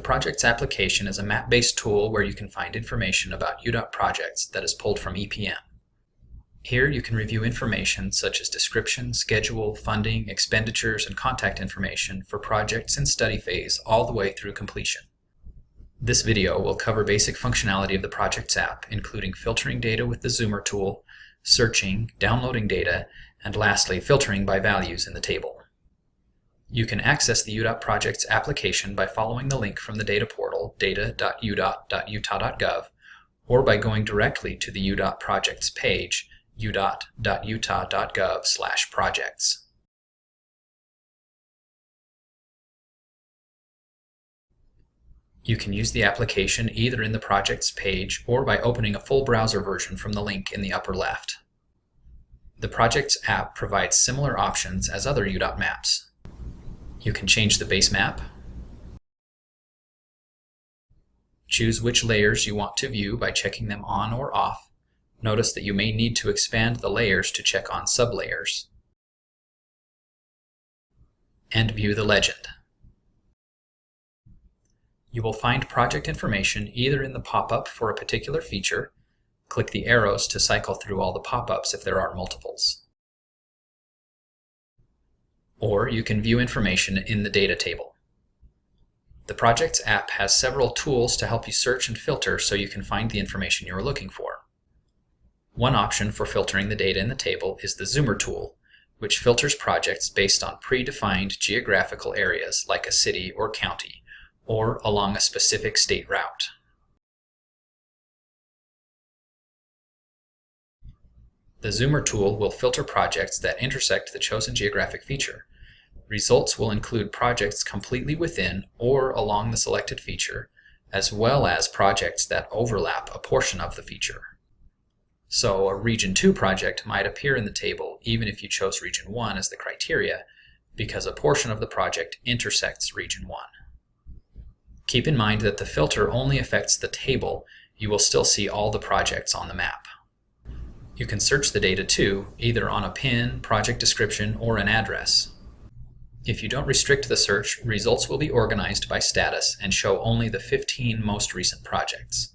Projects application is a map-based tool where you can find information about UDOT projects that is pulled from EPM. Here you can review information such as description, schedule, funding, expenditures, and contact information for projects in study phase all the way through completion. This video will cover basic functionality of the Projects app, including filtering data with the zoomer tool, searching, downloading data, and lastly, filtering by values in the table. You can access the UDOT Projects application by following the link from the data portal, data.udot.utah.gov, or by going directly to the UDOT Projects page, udot.utah.gov/projects. You can use the application either in the Projects page or by opening a full browser version from the link in the upper left. The Projects app provides similar options as other UDOT maps. You can change the base map, choose which layers you want to view by checking them on or off. Notice that you may need to expand the layers to check on sublayers, and view the legend. You will find project information either in the pop-up for a particular feature. Click the arrows to cycle through all the pop-ups if there are multiples. Or you can view information in the data table. The Projects app has several tools to help you search and filter so you can find the information you are looking for. One option for filtering the data in the table is the zoomer tool, which filters projects based on predefined geographical areas like a city or county, or along a specific state route. The zoomer tool will filter projects that intersect the chosen geographic feature. Results will include projects completely within or along the selected feature, as well as projects that overlap a portion of the feature. So a Region 2 project might appear in the table even if you chose Region 1 as the criteria, because a portion of the project intersects Region 1. Keep in mind that the filter only affects the table. You will still see all the projects on the map. You can search the data too, either on a pin, project description, or an address. If you don't restrict the search, results will be organized by status and show only the 15 most recent projects.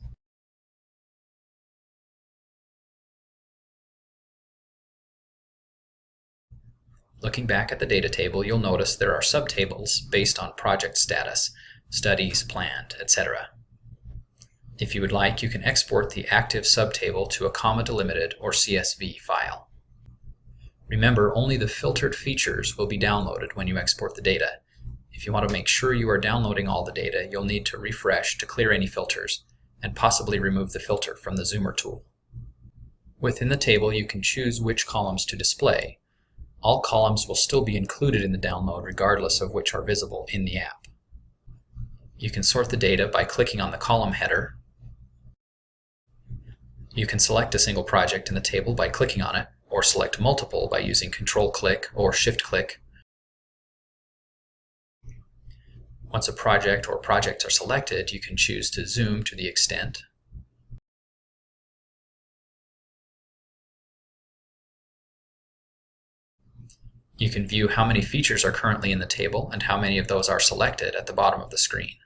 Looking back at the data table, you'll notice there are subtables based on project status, studies planned, etc. If you would like, you can export the active subtable to a comma-delimited or CSV file. Remember, only the filtered features will be downloaded when you export the data. If you want to make sure you are downloading all the data, you'll need to refresh to clear any filters, and possibly remove the filter from the zoomer tool. Within the table, you can choose which columns to display. All columns will still be included in the download regardless of which are visible in the app. You can sort the data by clicking on the column header. You can select a single project in the table by clicking on it, or select multiple by using Control-click or Shift-click. Once a project or projects are selected, you can choose to zoom to the extent. You can view how many features are currently in the table and how many of those are selected at the bottom of the screen.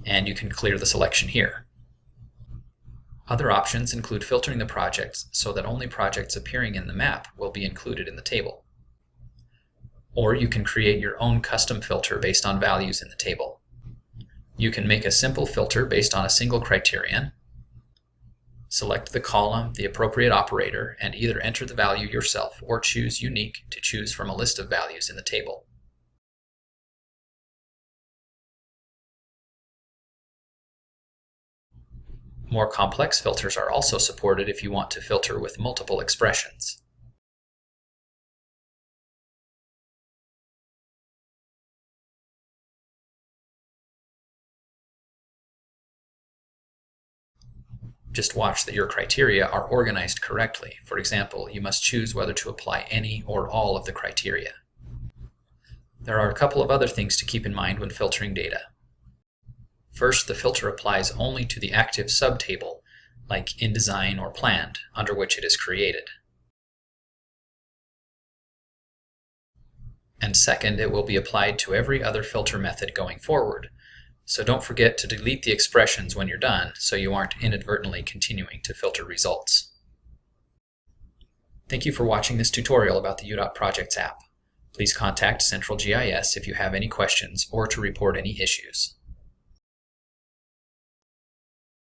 And you can clear the selection here. Other options include filtering the projects so that only projects appearing in the map will be included in the table. Or you can create your own custom filter based on values in the table. You can make a simple filter based on a single criterion, select the column, the appropriate operator, and either enter the value yourself or choose Unique to choose from a list of values in the table. More complex filters are also supported if you want to filter with multiple expressions. Just watch that your criteria are organized correctly. For example, you must choose whether to apply any or all of the criteria. There are a couple of other things to keep in mind when filtering data. First, the filter applies only to the active subtable, like InDesign or Planned, under which it is created. And second, it will be applied to every other filter method going forward. So don't forget to delete the expressions when you're done so you aren't inadvertently continuing to filter results. Thank you for watching this tutorial about the UDOT Projects app. Please contact Central GIS if you have any questions or to report any issues.